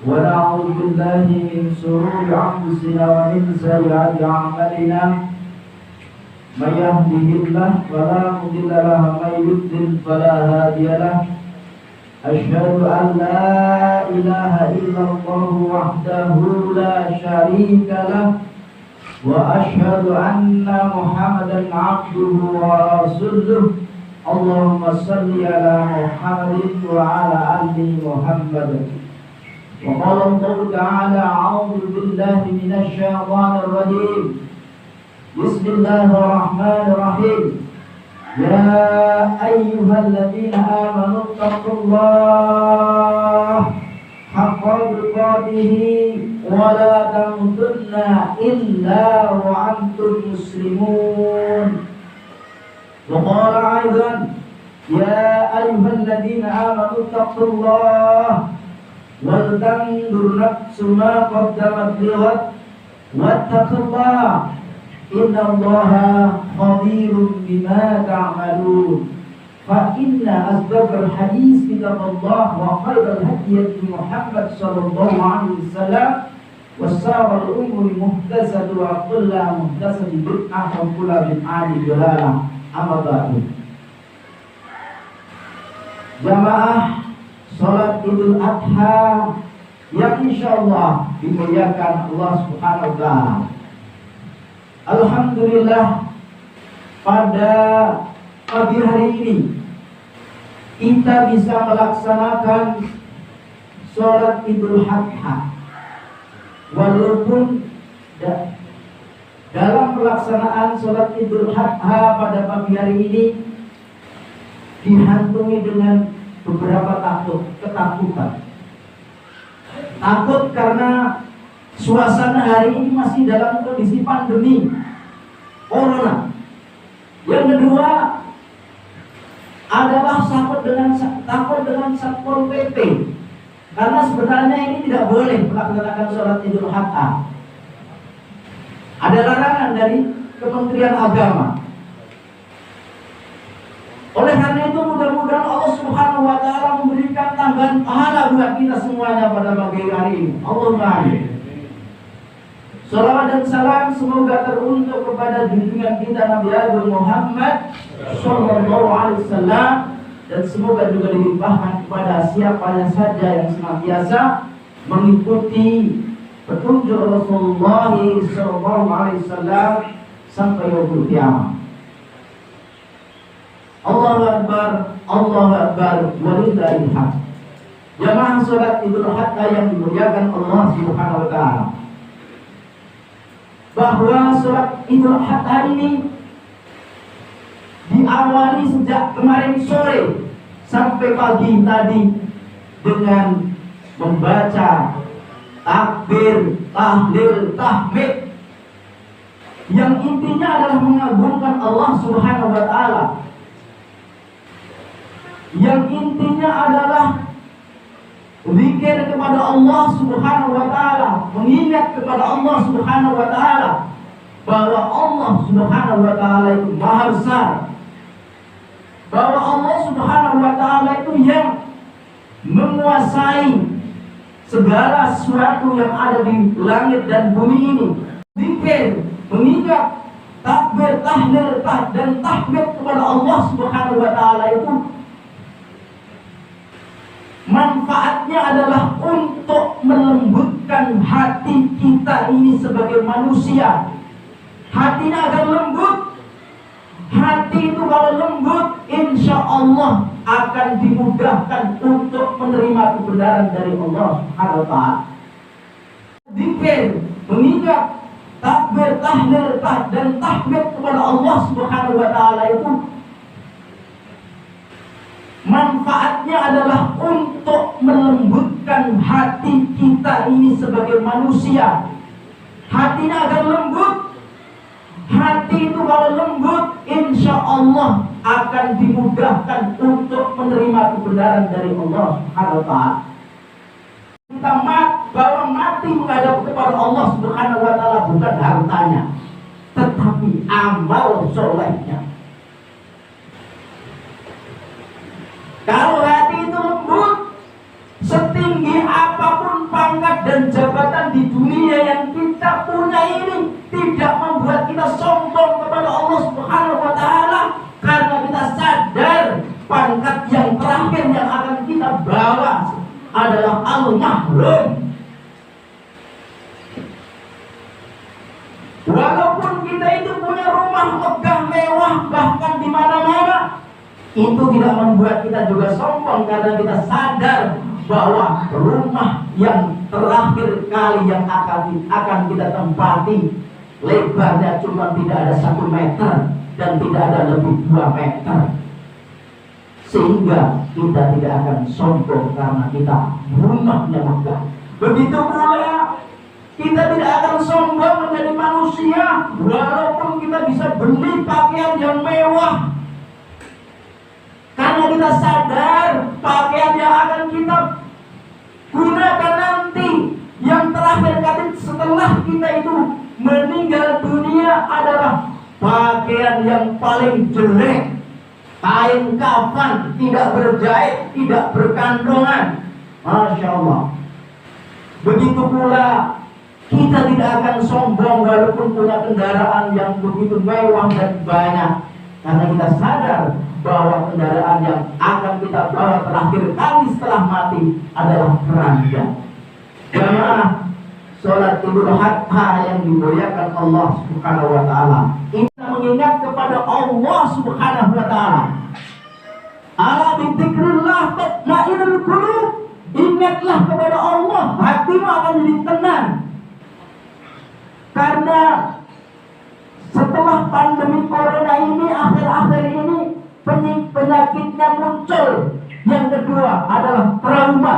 ونعوذ بالله من شرور أنفسنا ومن سيئات أعمالنا من يهده الله فلا مضل له ومن يضلل فلا هادي له أشهد أن لا إله إلا الله وحده لا شريك له وأشهد أن محمدا عبده ورسوله اللهم صل على محمد وعلى آل محمد وقال الله تعالى أعوذ بالله من الشيطان الرجيم بسم الله الرحمن الرحيم يا أيها الذين آمنوا اتقوا الله حق تقاته ولا تموتن إلا وأنتم مسلمون وقال أيضا يا أيها الذين آمنوا اتقوا الله ولتنظر نفس ما قدمت لغد واتقوا الله إن الله خبير بما تعملون فإن أصدق الحديث كتاب الله وخير الهدي محمد صلى الله عليه وسلم وشر الأمور محدثاتها وكل محدثة بدعة وكل بدعة ضلالة أما بعد. Jamaah Salat Idul Adha yang insyaallah dimuliakan Allah Subhanahu wa taala. Alhamdulillah pada pagi hari ini kita bisa melaksanakan salat Idul Adha. Walaupun dalam pelaksanaan salat Idul Adha pada pagi hari ini dihantui dengan beberapa ketakutan. Takut karena suasana hari ini masih dalam kondisi pandemi Corona. Yang kedua adalah takut dengan Satpol PP. Karena sebenarnya ini tidak boleh melaksanakan sholat Idul Adha. Ada larangan dari Kementerian Agama. Oleh karena itu mudah-mudahan Allah Subhanahu wa taala memberikan tambahan pahala buat kita semuanya pada pagi hari ini. Allahumma amin. Salawat dan salam semoga teruntuk kepada junjungan kita Nabi Agung Muhammad sallallahu alaihi wasallam dan semoga juga dilimpahkan kepada siapa saja yang senantiasa mengikuti petunjuk Rasulullah sallallahu alaihi wasallam sampai yaumul qiyamah. Allahu Akbar, Allahu Akbar, walillahil hamd. Jamaah salat Idul Adha yang dimuliakan Allah Subhanahu wa taala. Bahwa salat Idul Adha ini diawali sejak kemarin sore sampai pagi tadi dengan membaca takbir, tahlil, tahmid yang intinya adalah mengagungkan Allah Subhanahu wa taala. Yang intinya adalah zikir kepada Allah Subhanahu wa taala, mengingat kepada Allah Subhanahu wa taala bahwa Allah Subhanahu wa taala itu Maha Besar, bahwa Allah Subhanahu wa taala itu yang menguasai segala sesuatu yang ada di langit dan bumi ini. Zikir, mengingat, takbir, tahlil, dan tahmid kepada Allah Subhanahu wa taala itu manfaatnya adalah untuk melembutkan hati kita ini sebagai manusia. Hatinya agar lembut. Hati itu kalau lembut, insya Allah akan dimudahkan untuk menerima kebenaran dari Allah Subhanahu wa taala. Zikir, mengingat, takbir, tahlil, dan tahmid kepada Allah Subhanahu wa taala itu manfaatnya adalah untuk melembutkan hati kita ini sebagai manusia. Hatinya agar lembut. Hati itu kalau lembut, insya Allah akan dimudahkan untuk menerima kebenaran dari Allah Subhanahu wa taala. Kita bahwa mati menghadap kepada Allah Subhanahu wa taala bukan hartanya, tetapi amal solehnya. Kalau hati itu lembut, setinggi apapun pangkat dan jabatan di dunia yang kita punya ini tidak membuat kita sombong kepada Allah Subhanahu wa taala, karena kita sadar pangkat yang terakhir yang akan kita bawa adalah al-mahrum. Walaupun kita itu punya rumah megah mewah bahkan di mana-mana, itu tidak membuat kita juga sombong, karena kita sadar bahwa rumah yang terakhir kali yang akan kita tempati lebarnya cuma tidak ada 1 meter dan tidak ada lebih 2 meter, sehingga kita tidak akan sombong karena kita rumahnya megah. Begitu pula kita tidak akan sombong menjadi manusia walaupun kita bisa beli pakaian yang mewah, karena kita sadar pakaian yang akan kita gunakan nanti yang terakhir kali setelah kita itu meninggal dunia adalah pakaian yang paling jelek, kain kafan tidak berjahit, tidak berkantongan. Masya Allah. Begitu pula kita tidak akan sombong walaupun punya kendaraan yang begitu mewah dan banyak, karena kita sadar bahwa kendaraan yang akan kita bawa terakhir kali setelah mati adalah keranda. Jamaah sholat Idul Adha yang dimuliakan Allah Subhanahu wa taala, kita mengingat kepada Allah Subhanahu wa taala. Ala bi dzikrillah tatma'innul qulub. Ingatlah kepada Allah, hatimu akan jadi tenang. Karena setelah pandemi corona ini, akhir-akhir ini penyakitnya muncul. Yang kedua adalah trauma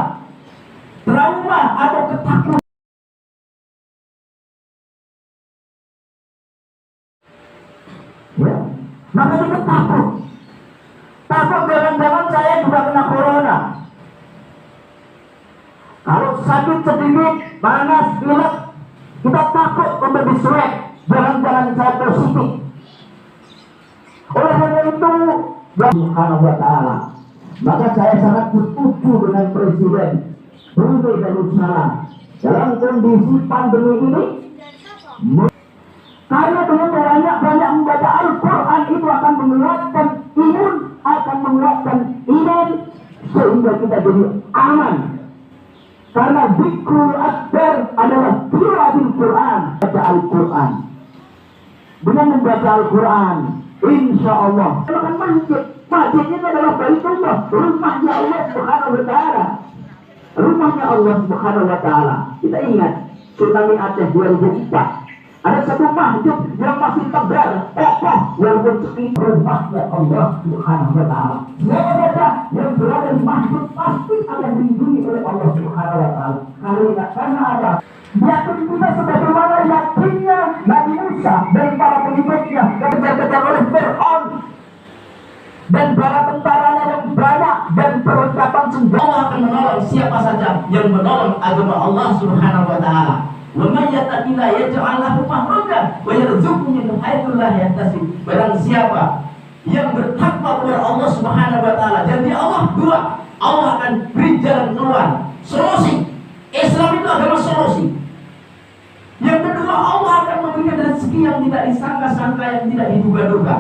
atau ketakutan. Ya, maka kita takut jangan-jangan saya juga kena corona. Kalau sakit sedikit, panas, pilek, kita takut untuk diswab, jangan-jangan saya positif. Oleh karena itu, Subhanahu wa taala, maka saya sangat setuju dengan Presiden Brunei Darussalam dalam kondisi pandemi ini, karena dengan banyak membaca Al-Quran itu akan menguatkan imun, akan menguatkan iman, sehingga kita jadi aman. Karena zikrul akbar adalah tilawahul Quran, baca Al-Quran. Dengan membaca Al-Quran, insya Allah akan masjid. Masjid ini adalah Baitullah, rumahnya Allah Subhanahu wa taala. Rumahnya Allah Subhanahu wa taala. Kita ingat tsunami Aceh 2004. Ada satu masjid yang masih tegar, kokoh, walaupun sepi, rumahnya Allah Subhanahu wa taala. Siapa saja yang berada di masjid pasti akan dilindungi oleh Allah Subhanahu wa taala. Karena ada yakin kita sebagaimana yakinnya Nabi Musa dari para pengikutnya yang dikejar oleh Fir'aun dan para tentaranya yang banyak dan perlengkapan senjata akan menolong siapa saja yang menolong agama Allah Subhanahu wa taala. وَمَنْ يَتَّقِ اللَّهَ يَجْعَلْ لَهُ مَخْرَجًا وَيَرْزُقْهُ Allah yahtasib. Barang siapa yang bertakwa kepada Allah Subhanahu wa taala, janji Allah dua, Allah akan beri jalan keluar, solusi. Islam itu agama solusi. Yang kedua, Allah akan memberikan rezeki yang tidak disangka-sangka, yang tidak diduga-duga.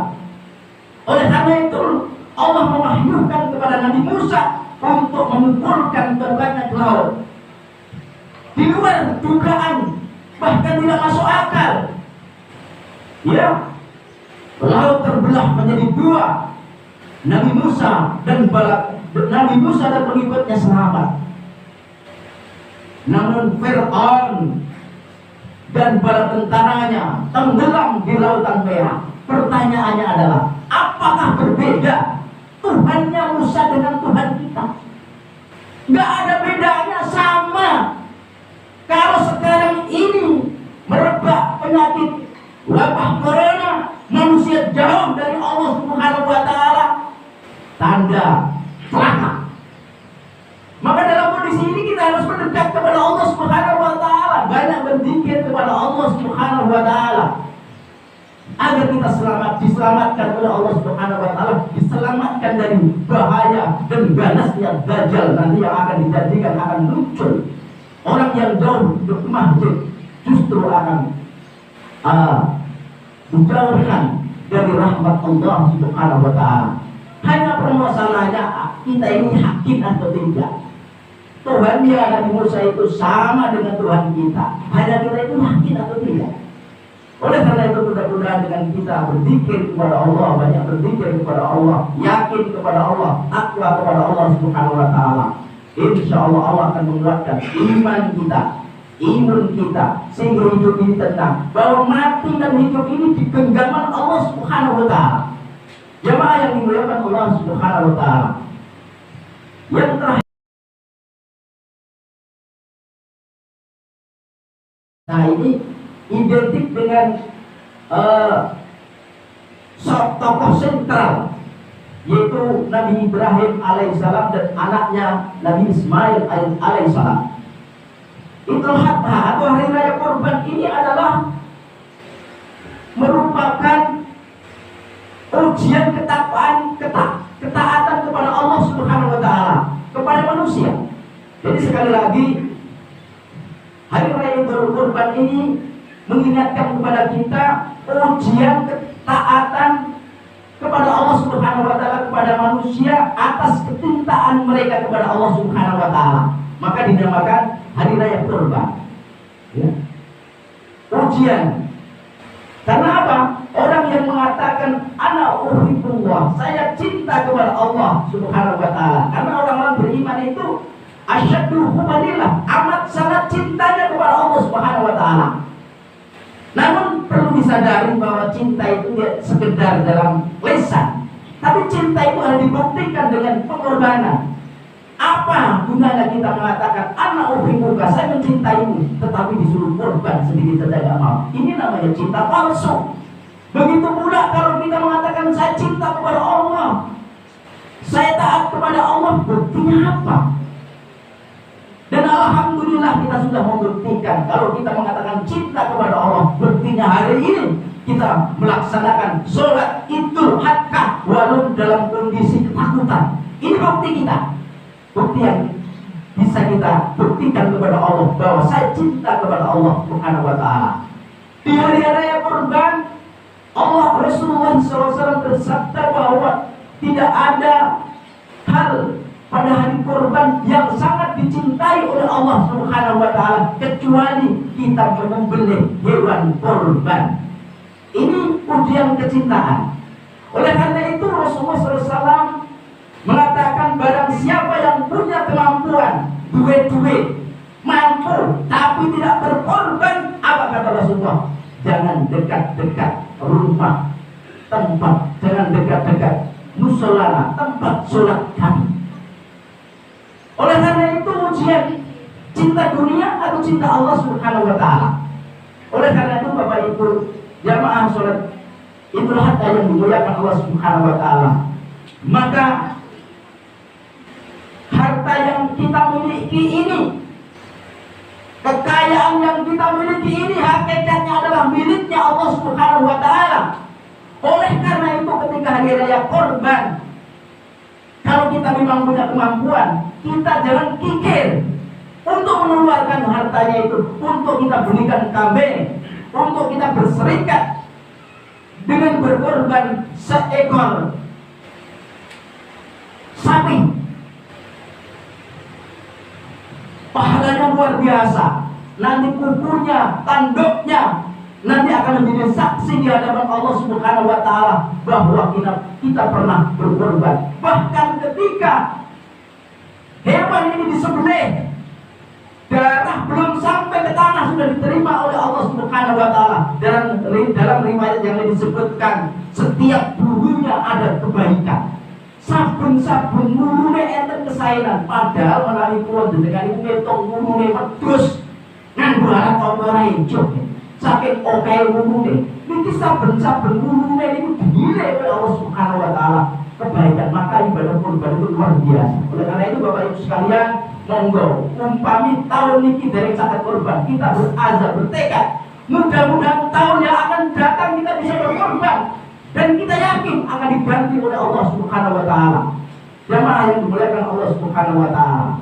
Oleh karena itu, Allah mewahyukan kepada Nabi Musa untuk memukulkan tongkatnya ke laut. Di luar dugaan, bahkan tidak masuk akal. Ya, laut terbelah menjadi dua. Nabi Musa dan pengikutnya selamat. Namun Fir'aun dan bala tentaranya tenggelam di lautan merah. Pertanyaannya adalah, apakah berbeda Tuhannya Musa dengan Tuhan kita? Gak ada bedanya, sama. Kalau sekarang ini merebak penyakit wabah corona, manusia jauh dari Allah Subhanahu wa taala, tanda celaka. Maka dalam kondisi ini kita harus mendekat kepada Allah Subhanahu wa taala, banyak berzikir kepada Allah Subhanahu wa taala agar kita diselamatkan oleh Allah Subhanahu wa taala, diselamatkan dari bahaya dan ganasnya Dajjal nanti yang akan dijanjikan akan muncul. Orang yang jauh dari masjid justru akan dijauhkan dari rahmat Allah Subhanahu wa taala. Hanya permasalahannya kita ini yakin atau tidak. Tuhan Nabi Musa itu sama dengan Tuhan kita. Hanya kita itu yakin atau tidak. Oleh karena itu mudah-mudahan dengan kita berzikir kepada Allah, banyak berzikir kepada Allah, yakin kepada Allah, takwa kepada Allah Subhanahu wa taala, insya Allah Allah akan menguatkan iman kita, imun kita, sehingga hidup ini tenang. Bahwa mati dan hidup ini di genggaman Allah Subhanahu wa taala. Jemaah yang dimuliakan Allah Subhanahu wa taala. Yang terakhir, nah ini identik dengan tokoh sentral, yaitu Nabi Ibrahim alaihissalam dan anaknya Nabi Ismail alaihissalam. Idul Adha atau hari raya kurban ini adalah merupakan ujian ketaatan kepada Allah Subhanahu wa taala, kepada manusia. Jadi sekali lagi, hari raya Idul Kurban ini mengingatkan kepada kita ujian ketaatan kepada Allah Subhanahu wa taala kepada manusia atas kecintaan mereka kepada Allah Subhanahu wa taala. Maka dinamakan hari raya kurban. Ya. Ujian. Karena apa? Orang yang mengatakan ana uhibbullah, saya cinta kepada Allah Subhanahu wa taala. Karena orang-orang beriman itu asyaddu hubbillah, amat sangat cintanya kepada Allah Subhanahu wa taala. Namun perlu disadari bahwa cinta itu tidak sekedar dalam lisan, tapi cinta itu harus dibuktikan dengan pengorbanan. Apa gunanya kita mengatakan ana uhibbuka, saya mencintaimu, tetapi disuruh korban sedikit saja tidak mau? Ini namanya cinta palsu. Begitu pula kalau kita mengatakan saya cinta kepada Allah, saya taat kepada Allah, buktinya apa? Dan alhamdulillah kita sudah membuktikan kalau kita mengatakan cinta kepada Allah, buktinya hari ini kita melaksanakan sholat Idul Adha walau dalam kondisi ketakutan. Ini bukti kita, bukti yang bisa kita buktikan kepada Allah bahwa saya cinta kepada Allah Subhanahu wa taala. Di hari raya kurban, Allah Rasulullah SAW bersabda bahwa tidak ada hal pada hari kurban yang sangat dicintai oleh Allah Subhanahu wa taala kecuali kita menyembelih hewan kurban. Ini ujian kecintaan. Oleh karena itu Rasulullah SAW mengatakan barang siapa yang punya kemampuan, duit, mampu tapi tidak berkorban, apa kata Rasulullah? Jangan dekat-dekat rumah tempat, jangan dekat-dekat musola tempat sholat kami. Oleh karena itu ujian cinta dunia atau cinta Allah Subhanahu wa taala. Oleh karena itu Bapak Ibu jamaah sholat Idul Adha yang dimuliakan Allah Subhanahu wa taala, maka harta yang kita miliki ini, kekayaan yang kita miliki ini hakikatnya adalah miliknya Allah Subhanahu wa taala. Oleh karena itu ketika hari raya Kurban, kalau kita memang punya kemampuan, kita jangan kikir untuk mengeluarkan hartanya itu, untuk kita belikan kambing, untuk kita berserikat dengan berkorban seekor sapi. Pahalanya luar biasa. Nanti kukunya, tanduknya nanti akan menjadi saksi di hadapan Allah Subhanahu wa taala bahwa kita pernah berkorban. Bahkan ketika hewan ini disembelih, darah belum sampai ke tanah sudah diterima oleh Allah Subhanahu wa taala. Dalam riwayat yang disebutkan setiap bulunya ada kebaikan. Sabun-sabun mulune enten kesainan, padahal menawi kula jenengan iku ngitung mulune wedhus nganggo alat ora enjuk. Saking oke mulune, niki saben-saben mulune niku dinilai oleh Allah Subhanahu wa taala kebaikan. Maka ibadah kurban itu luar biasa. Oleh karena itu Bapak Ibu sekalian, monggo umpami tahun niki dereng saged kurban, kita berazam bertekad mudah-mudahan tahun yang akan datang kita bisa berkorban. Dan kita yakin akan diganti oleh Allah Subhanahu wa taala. Jamaah yang dimuliakan Allah Subhanahu wa taala.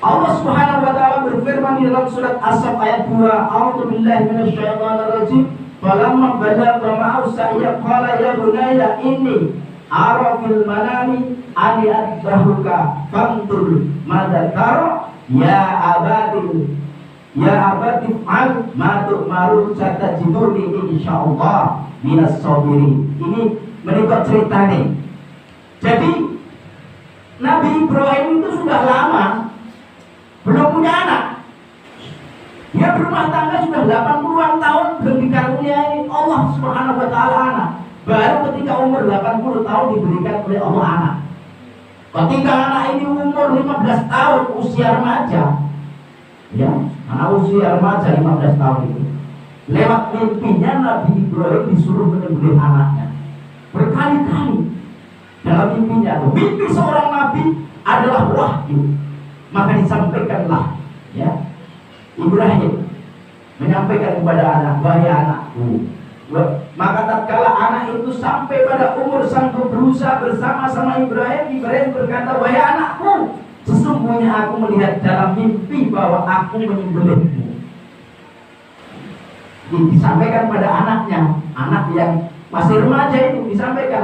Allah Subhanahu wa taala berfirman di dalam surat As-Saff ayat 2, A'udzubillahi minasyaitonir rajim. Falamma balagha ma'ahu sa'ya qala ya bunayya inni ara fil manami an adbahuka fantur madza tara ya abadi fa'al ma tu'maru satajiduni insyaallah minas sabirin. Ini menikah ceritanya. Jadi Nabi Ibrahim itu sudah lama belum punya anak. Dia berumah tangga sudah 80-an tahun belum dikaruniai Allah Subhanahu wa taala anak. Baru ketika umur 80 tahun diberikan oleh Allah anak. Ketika anak ini umur 15 tahun usia remaja, ya, anak usia remaja 15 tahun itu, lewat mimpinya Nabi Ibrahim disuruh menyembelih anaknya berkali-kali. Dalam mimpinya itu, mimpi seorang nabi adalah wahyu. Maka disampaikanlah, ya, Ibrahim menyampaikan kepada anak, wahai anakku. Maka tatkala anak itu sampai pada umur sanggup berusaha bersama-sama Ibrahim berkata, wahai anakku, sesungguhnya aku melihat dalam mimpi bahwa aku menyembelihmu. Disampaikan pada anaknya, anak yang masih remaja itu disampaikan,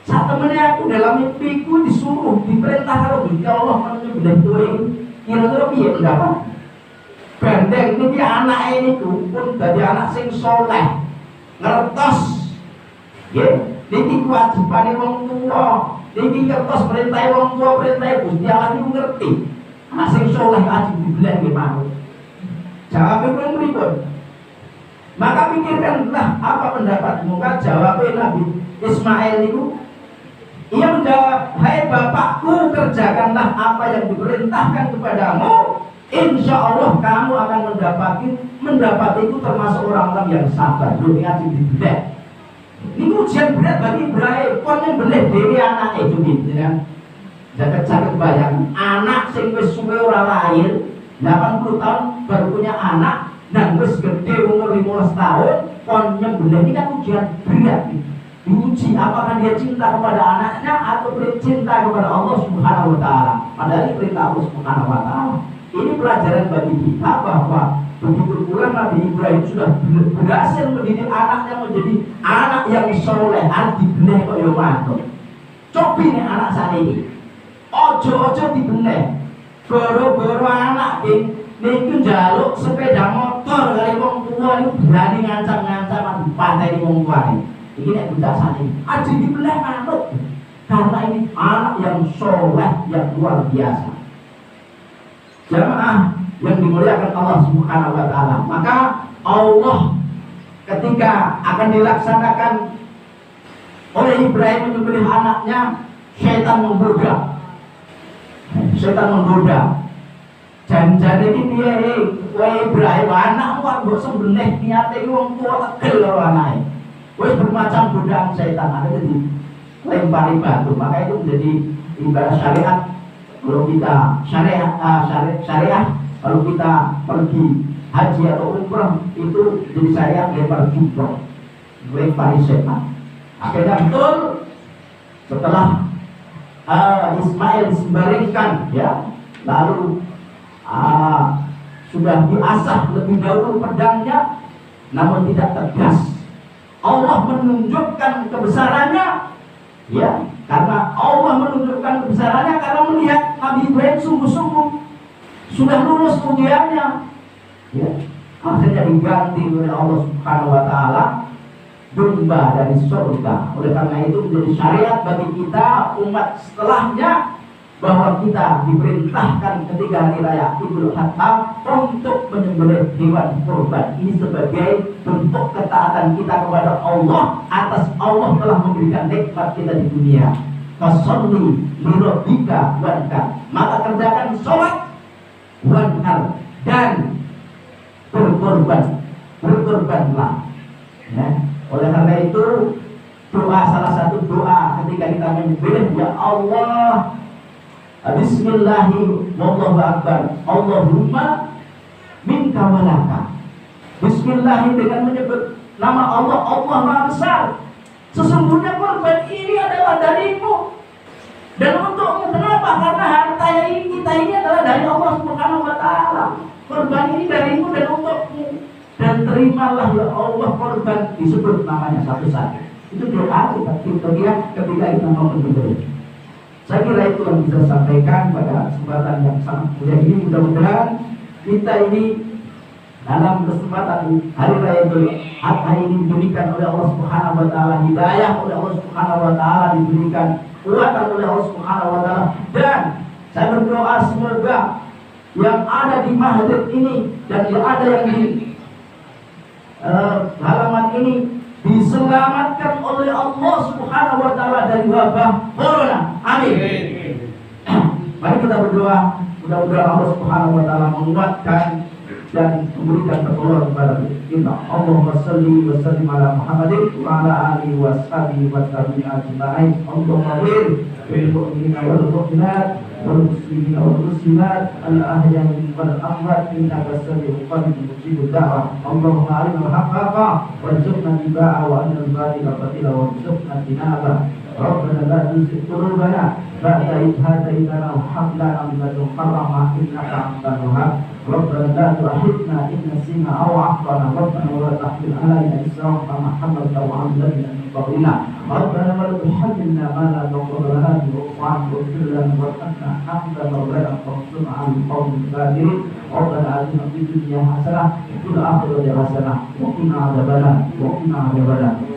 saat temennya aku dalam mimpiku disuruh, diperintah kalau ya Allah menyembelih kowe kira-kira piye pendapat? Bandeng ini anak ini pun dari anak sing soleh, ngertos, ya, niki kewajibane wong tua, niki ngertos perintah wong tua, perintah Gusti Allah niku ngerti. Anak sing soleh wajib dibeleh nggih mau. Jawabnya pripun? Maka pikirkanlah apa pendapatmu. Maka jawabnya Nabi Ismail itu, ia menjawab, hai bapakku, kerjakanlah apa yang diperintahkan kepadamu. Insya Allah kamu akan mendapat itu termasuk orang-orang yang sabar. Lu ingat dibeleh. Ini ujian berat bagi Ibrahim. Kon nyembelih dhewe anak itu gitu kan. Jaket-jaket bayang anak sing wis suwe ora lahir 80 tahun baru punya anak dan wis gede umur 15 tahun kon nyembelih, ini kan ujian berat. Diuji apakah dia cinta kepada anaknya atau cinta kepada Allah Subhanahu wa taala. Padahal perintah Allah Subhanahu wa taala. Ini pelajaran bagi kita bahwa begitu pula Nabi Ibrahim sudah berhasil mendidik anaknya menjadi anak yang soleh, dibeleh kok yo mantuk. Cobi nih anak saat ini, ojo dibeleh, boro-boro anak ini jaluk sepeda motor kali wong tua ini berani ngancam-ngancam dipateni wong tua ini. Ini nek bocah saat ini, aja dibeleh mantuk karena ini anak yang soleh yang luar biasa. Jamaah yang dimuliakan Allah Subhanahu wa taala. Maka Allah ketika akan dilaksanakan oleh Ibrahim menyembelih anaknya, syaitan menggoda. Janjane iki piye kowe Ibrahim anakmu kok mbok sembelih niate iki wong tuwa tegel karo anake. Wis bermacam godaan syaitan ada jadi lempari batu. Maka itu menjadi ibadah syariat. Kalau kita syariah, kalau kita pergi haji atau umrah itu jadi syariat lempar jumroh. melempari setan. Akhirnya betul setelah Ismail disembaringkan, ya, lalu sudah diasah lebih dahulu pedangnya, namun tidak tegas. Allah menunjukkan kebesarannya, ya, karena Allah menunjukkan kebesarannya karena melihat Nabi Ibrahim sungguh-sungguh sudah lulus ujiannya, ya. Akhirnya diganti oleh Allah Subhanahu wa Ta'ala domba dari surga. Oleh karena itu menjadi syariat bagi kita umat setelahnya bahwa kita diperintahkan ketika hari raya Idul Adha untuk menyembelih hewan kurban. Ini sebagai bentuk ketaatan kita kepada Allah atas Allah telah memberikan nikmat kita di dunia. Fasolli lirabbika wanhar, maka kerjakan sholat, wanhar, dan berkorbanlah, ya. Oleh karena itu doa, salah satu doa ketika kita menyembelih, ya Allah, bismillahi wallahu akbar, Allahumma minka walaka. Bismillahi dengan menyebut nama Allah, Allah Maha Besar. Sesungguhnya korban ini adalah darimu dan untukmu. Kenapa? Karena harta yang kita ini adalah dari Allah Subhanahu wa Ta'ala. Korban ini darimu dan untukmu. Dan terimalah ya Allah korban, disebut namanya satu-satu. Itu doa kita ketika kita mau menyembelih. Saya kira itu yang bisa sampaikan pada kesempatan yang sangat mulia ini. Mudah-mudahan kita ini dalam kesempatan hari raya Idul Adha ini diberikan oleh Allah Subhanahu wa Ta'ala hidayah, oleh Allah Subhanahu wa Ta'ala diberikan kekuatan oleh Allah Subhanahu wa Ta'ala. Dan saya berdoa semoga yang ada di masjid ini dan yang ada yang di halaman ini diselamatkan oleh Allah Subhanahu wa Ta'ala dari wabah corona. Amin. Mari kita berdoa, mudah-mudahan Allah Subhanahu wa Ta'ala menguatkan dan memberikan pertolongan kepada kita. Allahumma shalli wa sallim ala Muhammadin wa ala alihi wa sahbihi wa tabi'in ajma'in. Allahumma ighfir lil mu'minina wal mu'minat wal muslimina wal muslimat al ahya'i wal amwat innaka sami'un qaribun mujibud da'wah. Allahumma arina al-haqqa warzuqna ittiba'a wa arina al-batila batila warzuqna ijtinaba. Rabbana la tuzigh qulubana ba'da idh hadaytana wa hab lana min ladunka rahmah innaka antal wahhab. Rabbana la tu'akhidhna in nasina aw akhtana. Rabbana wa la tahmil 'alaina isran kama hamaltahu 'ala alladhina min qablina. Rabbana wa la tuhammilna ma la taqdiru lana bihi wa'fu 'anna warhamna anta mawlana fansurna 'alal qawmil kafirin. Rabbana atina fid dunya hasanah wa fil akhirati hasanah wa qina adzabannar.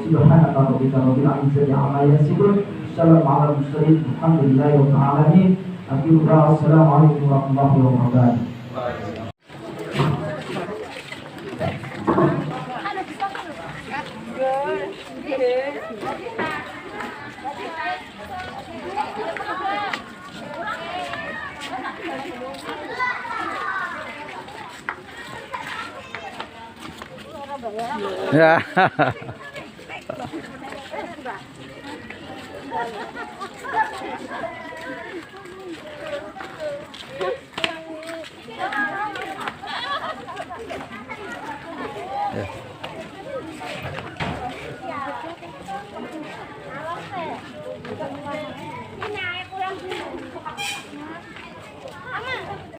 Subhanaka rabbika rabbil izzati 'amma yasifun. Assalamu ala mursalin alhamdulillahi rabbil alamin. Assalamualaikum warahmatullahi wabarakatuh. Ya.